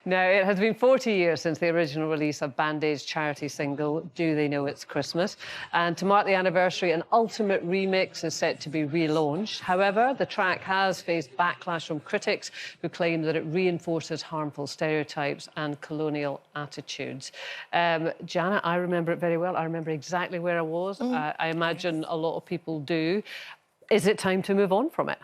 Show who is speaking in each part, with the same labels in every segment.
Speaker 1: Now, it has been 40 years since the original release of Band Aid's charity single, Do They Know It's Christmas? And to mark the anniversary, an ultimate remix is set to be relaunched. However, the track has faced backlash from critics who claim that it reinforces harmful stereotypes and colonial attitudes. Janet, I remember it very well. I remember exactly where I was. I imagine a lot of people do. Is it time to move on from it?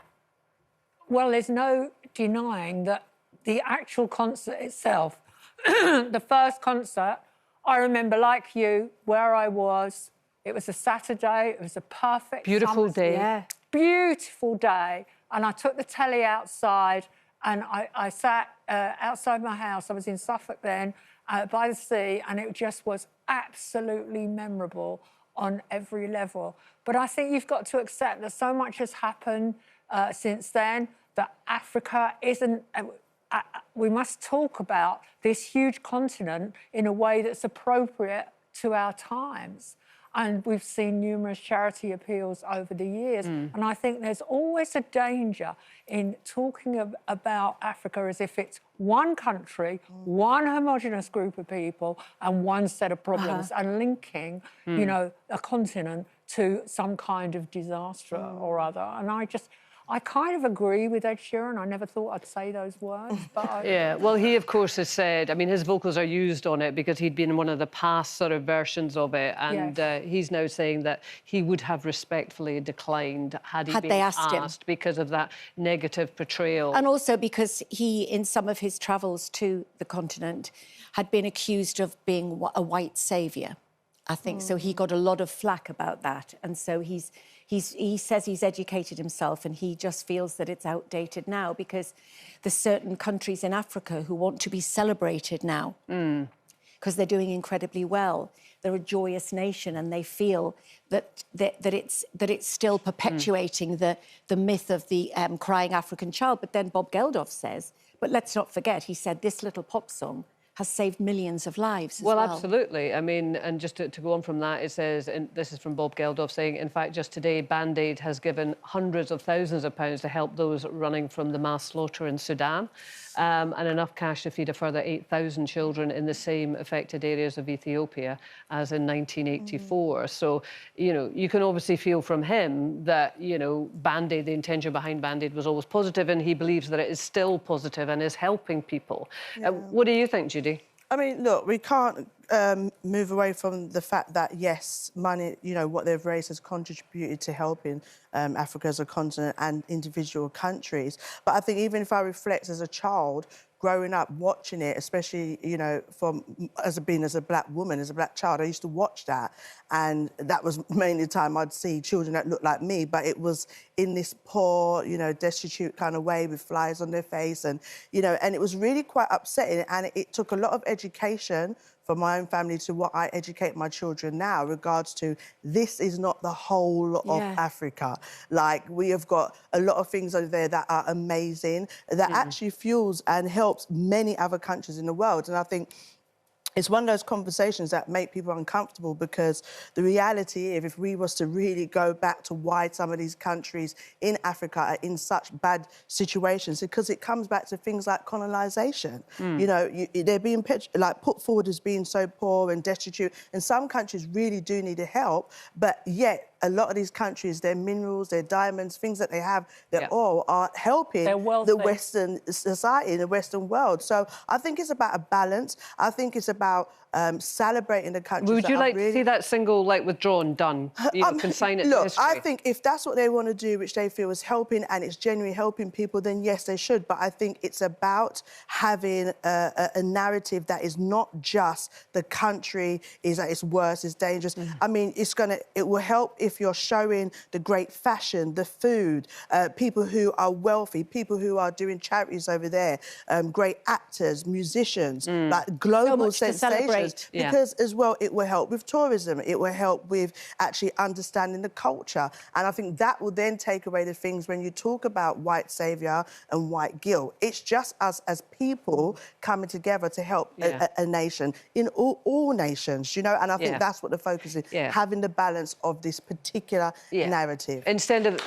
Speaker 2: Well, there's no denying that the actual concert itself, the first concert, I remember, like you, where I was. It was a Saturday. It was a perfect
Speaker 1: beautiful day.
Speaker 2: Yeah. Beautiful day. And I took the telly outside and I sat outside my house. I was in Suffolk then, by the sea, and it just was absolutely memorable on every level. But I think you've got to accept that so much has happened since then, that Africa isn't... we must talk about this huge continent in a way that's appropriate to our times. And we've seen numerous charity appeals over the years. And I think there's always a danger in talking about Africa as if it's one country, one homogenous group of people and one set of problems, and linking, you know, a continent to some kind of disaster or other. And I kind of agree with Ed Sheeran. I never thought I'd say those words, but...
Speaker 1: Yeah, well, he, of course, has said... I mean, his vocals are used on it because he'd been in one of the past sort of versions of it, and he's now saying that he would have respectfully declined had he been asked because of that negative portrayal.
Speaker 3: And also because he, in some of his travels to the continent, had been accused of being a white saviour, I think. So he got a lot of flack about that. And so he says he's educated himself, and he just feels that it's outdated now because there's certain countries in Africa who want to be celebrated now because they're doing incredibly well. They're a joyous nation, and they feel that it's still perpetuating the myth of the crying African child. But then Bob Geldof says, but let's not forget, he said this little pop song has saved millions of lives as well.
Speaker 1: Well, absolutely. I mean, and just to go on from that, it says, and this is from Bob Geldof saying, in fact, just today, Band Aid has given hundreds of thousands of pounds to help those running from the mass slaughter in Sudan, and enough cash to feed a further 8,000 children in the same affected areas of Ethiopia as in 1984. So, you know, you can obviously feel from him that, you know, Band Aid, the intention behind Band Aid was always positive, and he believes that it is still positive and is helping people. What do you think, Judy?
Speaker 4: I mean, look, we can't move away from the fact that, yes, money, you know, what they've raised has contributed to helping Africa as a continent and individual countries. But I think even if I reflect as a child, growing up watching it, especially, you know, as a black woman, as a black child, I used to watch that, and that was mainly the time I'd see children that looked like me, but it was in this poor, you know, destitute kind of way with flies on their face, and, you know, and it was really quite upsetting, and it took a lot of education for my own family to what I educate my children now, regards to this is not the whole of Africa. Like, we have got a lot of things over there that are amazing, that actually fuels and helps many other countries in the world. And I think it's one of those conversations that make people uncomfortable, because the reality is, if we was to really go back to why some of these countries in Africa are in such bad situations, because it comes back to things like colonisation. You know, they're being put forward as being so poor and destitute, and some countries really do need help, but yet a lot of these countries, their minerals, their diamonds, things that they have, they all are helping the Western society, the Western world. So I think it's about a balance. I think it's about celebrating the countries.
Speaker 1: Would you like to see that single, like, withdrawn, done? You know, consign it to history?
Speaker 4: I think if that's what they want to do, which they feel is helping and it's genuinely helping people, then yes, they should. But I think it's about having a narrative that is not just the country is that it's worse, it's dangerous. I mean, it will help if you're showing the great fashion, the food, people who are wealthy, people who are doing charities over there, great actors, musicians, like global sensations. Because as well, it will help with tourism, it will help with actually understanding the culture. And I think that will then take away the things when you talk about white saviour and white guilt. It's just us as people coming together to help a nation, in all nations, you know, and I think that's what the focus is, having the balance of this particular narrative.
Speaker 1: Instead of...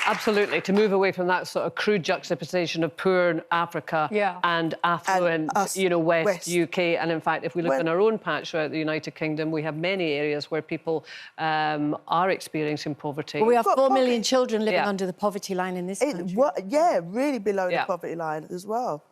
Speaker 1: Absolutely, to move away from that sort of crude juxtaposition of poor Africa and affluent,
Speaker 4: us,
Speaker 1: West UK. And in fact, if we look in our own patch throughout the United Kingdom, we have many areas where people are experiencing poverty.
Speaker 3: Well, we have 4 million children living under the poverty line in this country.
Speaker 4: Really below the poverty line as well.